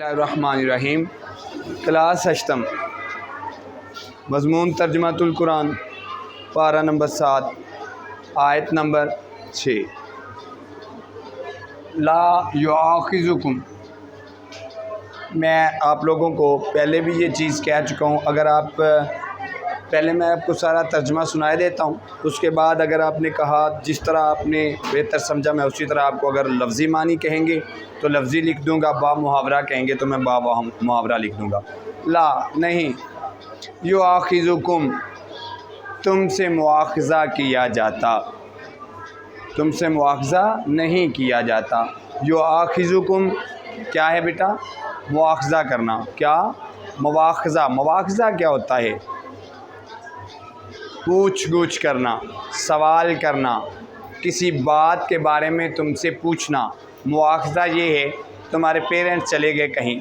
बिस्मिल्लाहिर्रहमानिर्रहीम। क्लास अष्टम, मज़मून तर्जुमातुल कुरान, पारा नंबर 7, आयत नंबर 6। ला युआखिज़ुकुम। मैं आप लोगों को पहले भी ये चीज़ कह चुका हूँ। अगर आप पहले मैं आपको सारा तर्जुमा सुनाए देता हूँ, उसके बाद अगर आपने कहा जिस तरह आपने बेहतर समझा, मैं उसी तरह आपको अगर लफ्ज़ी मानी कहेंगे तो लफ्ज़ी लिख दूँगा, बा मुहावरा कहेंगे तो मैं बा मुहावरा लिख दूँगा। ला नहीं, युआखिज़ुकुम, तुमसे मुआखज़ा किया जाता, तुमसे मुआखज़ा नहीं किया जाता। युआखिज़ुकुम क्या है बेटा? मुआखज़ा करना। क्या? मुआखज़ा। मुआखज़ा क्या होता है? पूछ गुछ करना, सवाल करना, किसी बात के बारे में तुमसे पूछना। मुआखज़ा ये है, तुम्हारे पेरेंट्स चले गए कहीं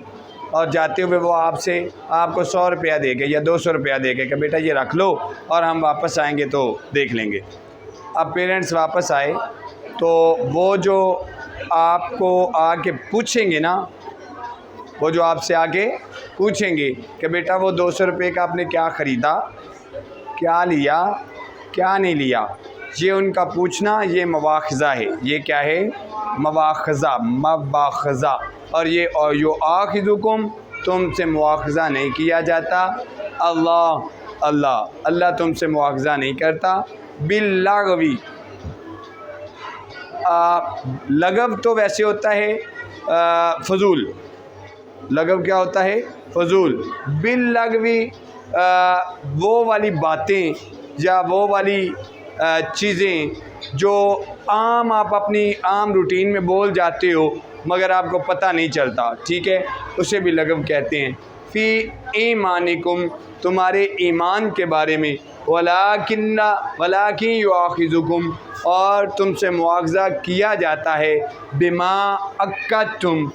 और जाते हुए वो आपको 100 रुपया दे गए या 200 रुपया दे गए कि बेटा ये रख लो और हम वापस आएंगे तो देख लेंगे। अब पेरेंट्स वापस आए तो वो जो आपको आके पूछेंगे ना, वो जो आपसे आके पूछेंगे कि बेटा वो 200 रुपये का आपने क्या ख़रीदा, क्या लिया, क्या नहीं लिया, ये उनका पूछना, ये मुआखज़ा है। ये क्या है? मुआखज़ा, मुआखज़ा। और ये युआखिज़ुकुम, तुमसे मुआखज़ा नहीं किया जाता। अल्लाह अल्लाह अल्लाह तुमसे मुआखज़ा नहीं करता। बिल्लग़वी, लगव तो वैसे होता है फ़ज़ूल। लगव क्या होता है? फ़ज़ूल। बिल्लग़वी वो वाली बातें या वो वाली चीज़ें जो आम आप अपनी आम रूटीन में बोल जाते हो मगर आपको पता नहीं चलता, ठीक है, उसे भी लगव कहते हैं। फ़ी ईमानिकुम, तुम्हारे ईमान के बारे में। वलाकिन युआखिज़ुकुम, और तुमसे मुआखज़ा किया जाता है। बिमा अक्कदतुम,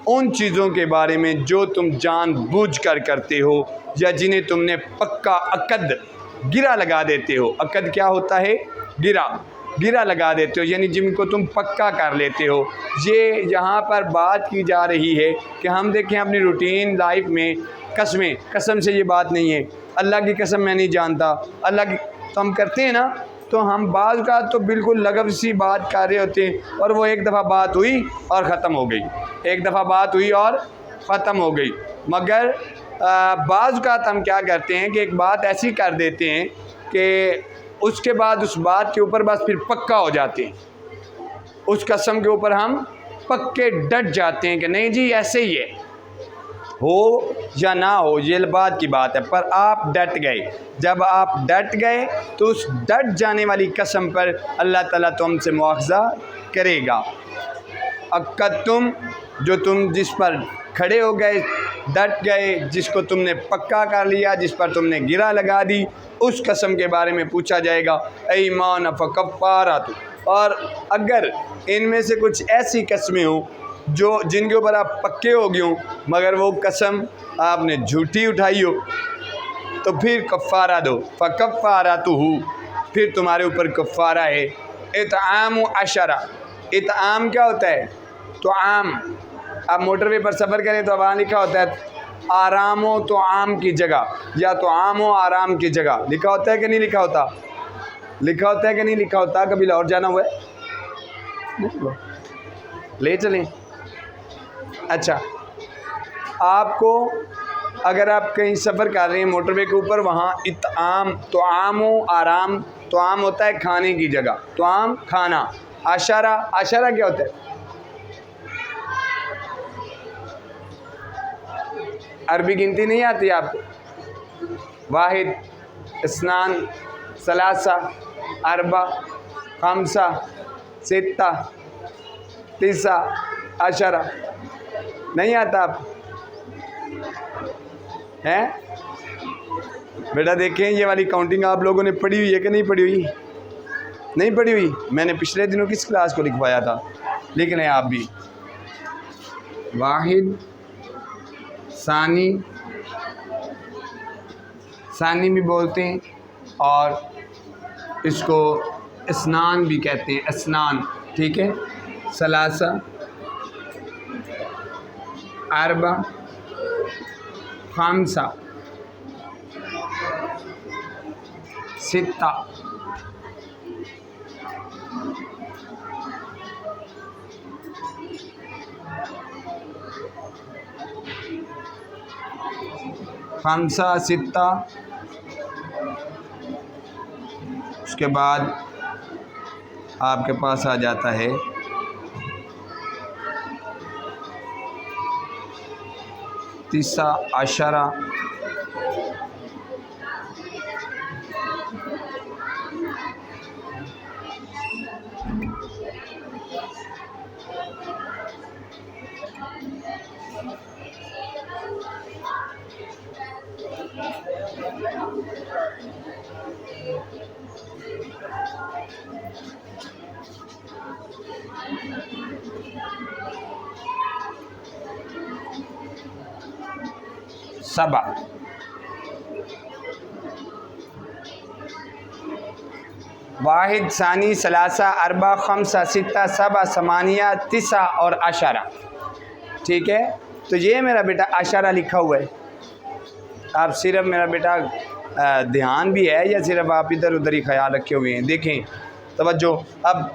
उन चीज़ों के बारे में जो तुम जानबूझ कर करते हो या जिन्हें तुमने पक्का अकद, गिरा लगा देते हो। अकद क्या होता है? गिरा लगा देते हो, यानी जिनको तुम पक्का कर लेते हो। ये यहाँ पर बात की जा रही है कि हम देखें अपनी रूटीन लाइफ में कसम से ये बात नहीं है, अल्लाह की कसम मैं नहीं जानता, अल्लाह की तो हम करते हैं ना, तो हम बाज़ का तो बिल्कुल लगव सी बात कर रहे होते हैं और वो एक दफ़ा बात हुई और ख़त्म हो गई, एक दफ़ा बात हुई और ख़त्म हो गई। मगर बाज़ का हम क्या करते हैं कि एक बात ऐसी कर देते हैं कि उसके बाद उस बात के ऊपर बस फिर पक्का हो जाते हैं, उस कसम के ऊपर हम पक्के डट जाते हैं कि नहीं जी ऐसे ही है, हो या ना हो ये बात की बात है, पर आप डट गए। जब आप डट गए तो उस डट जाने वाली कसम पर अल्लाह ताला तुमसे मुआखज़ा करेगा। अक्कद तुम, जो तुम जिस पर खड़े हो गए, डट गए, जिसको तुमने पक्का कर लिया, जिस पर तुमने गिरा लगा दी, उस कसम के बारे में पूछा जाएगा। ईमान फ़कफ़ारातु, और अगर इनमें से कुछ ऐसी कस्में हों जो जिनके ऊपर आप पक्के हो गए हो मगर वो कसम आपने झूठी उठाई हो, तो फिर कफ़ारा दो। फ़कफ़ारातुहु, फिर तुम्हारे ऊपर कफ़ारा है। इत्आम अशरा, इत्आम क्या होता है? तो आम, आप मोटरवे पर सफ़र करें तो वहाँ लिखा होता है आराम हो तो आम की जगह, या तो आम हो आराम की जगह, लिखा होता है कि नहीं लिखा होता? लिखा होता है कि नहीं लिखा होता? कभी लाहौर जाना हुआ है? ले चलें। अच्छा, आपको अगर आप कहीं सफ़र कर रहे हैं मोटरवे के ऊपर, वहाँ इत्आम, तो आम हो आराम, तो आम होता है खाने की जगह, तो आम खाना। अशरा, अशरा क्या होता है? अरबी गिनती नहीं आती आपको? वाहिद, इस्नान, सलासा, अरबा, खमसा, सित्ता, तिसा, अशरा नहीं आता आप हैं? बेटा देखें, ये वाली काउंटिंग आप लोगों ने पढ़ी हुई है कि नहीं पढ़ी हुई? नहीं पढ़ी हुई? मैंने पिछले दिनों किस क्लास को लिखवाया था, लेकिन है आप भी। वाहिद, सानी, सानी भी बोलते हैं और इसको स्नान भी कहते हैं, स्नान, ठीक है। सलासा, अरबा, खमसा, सित्ता, खमसा, सित्ता, उसके बाद आपके पास आ जाता है तीसा अशरा, सबा, वाहिद, सानी, सलासा, अरबा, खमसा, सित्ता, सबा, समानिया, तिसा और अशरा। ठीक है, तो ये मेरा बेटा अशरा लिखा हुआ है। आप सिर्फ मेरा बेटा ध्यान भी है या सिर्फ आप इधर उधर ही ख्याल रखे हुए हैं? देखें तवज्जो। अब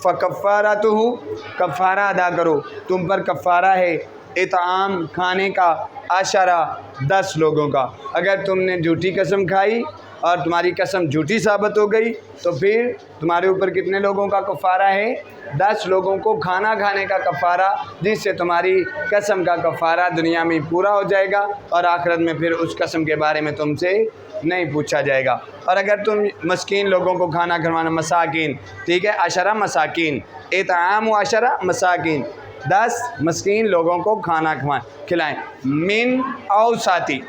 फ़कफ़ारा तो हूँ, कफ़ारा अदा करो, तुम पर कफ़ारा है इताम खाने का, अशरा 10 लोगों का। अगर तुमने झूठी कसम खाई और तुम्हारी कसम झूठी साबित हो गई तो फिर तुम्हारे ऊपर कितने लोगों का कफ़ारा है? 10 लोगों को खाना खाने का कफ़ारा, जिससे तुम्हारी कसम का कफ़ारा दुनिया में पूरा हो जाएगा और आखिरत में फिर उस कसम के बारे में तुमसे नहीं पूछा जाएगा। और अगर तुम मस्कीन लोगों को खाना खिलवाना, मसाकिन, ठीक है, अशरा मसाकिन, इताम अशरा मसाकिन, 10 मस्कीन लोगों को खाना खिलाएँ। मिन औसाती,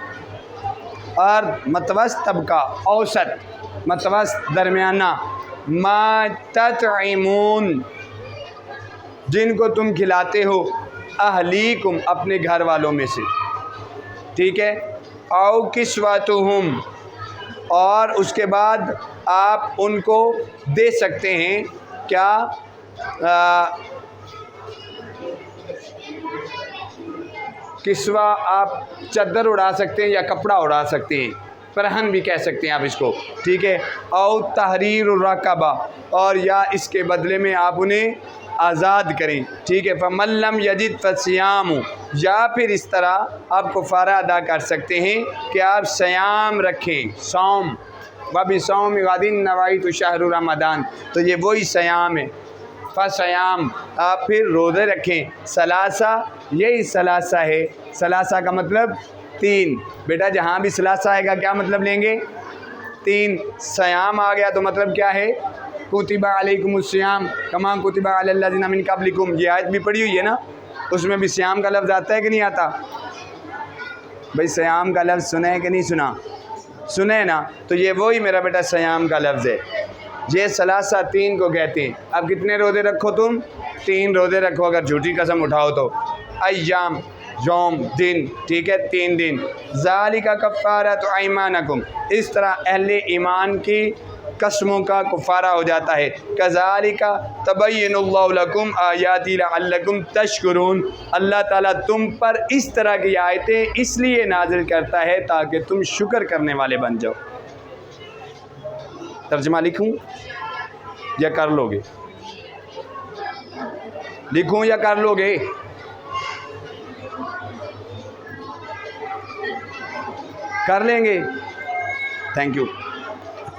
और मतवस्त तबका, औसत, मतवस्त, दरमियाना, मा ततइमून, जिनको तुम खिलाते हो, अहलीकुम, अपने घर वालों में से, ठीक है, औ किस्वतुहुम, और उसके बाद आप उनको दे सकते हैं क्या, किस्वा आप चादर उड़ा सकते हैं या कपड़ा उड़ा सकते हैं, परहन भी कह सकते हैं आप इसको, ठीक है। औ तहरीर रकबा, और या इसके बदले में आप उन्हें आज़ाद करें, ठीक है। फ़मल्लम यजिद फ़सियाम, या फिर इस तरह आप कफ़ारा अदा कर सकते हैं कि आप सयाम रखें, सौम, वबी सौम गादिन नवाई तो शहर रमदान, तो ये वही सयाम है। फ़सयाम, आप फिर रोज़े रखें। सलासा, यही सलासा है, सलासा का मतलब 3। बेटा जहाँ भी सलासा आएगा क्या मतलब लेंगे? 3। सयाम आ गया तो मतलब क्या है? कुतिबा अलैकुमुस्सियाम कमा कुतिबा अलल्लज़ीना मिन क़ब्लिकुम, ये आयत भी पढ़ी हुई है ना, उसमें भी सियाम का लफ्ज़ आता है कि नहीं आता? भाई सयाम का लफ्ज़ सुना है कि नहीं सुना? सुने ना, तो ये वही मेरा बेटा सयाम का लफ्ज़ है। ये सलासा 3 को कहते हैं। अब कितने रोज़े रखो तुम? 3 रोज़े रखो अगर झूठी कसम उठाओ तो। अय्याम, यौम, दिन, ठीक है, 3 दिन। ज़ालिका कफ़ारतु अयमानकुम, इस तरह अहले ईमान की कसमों का कफ़ारा हो जाता है। कज़ालिका तबय्यनुल्लाहु लकुम आयाति लअल्लकुम तशकुरून, अल्लाह ताला तुम पर इस तरह की आयतें इसलिए नाज़िल करता है ताकि तुम शुक्र करने वाले बन जाओ। तर्जुमा लिखूं या कर लोगे? लिखूं या कर लोगे? कर लेंगे। Thank you.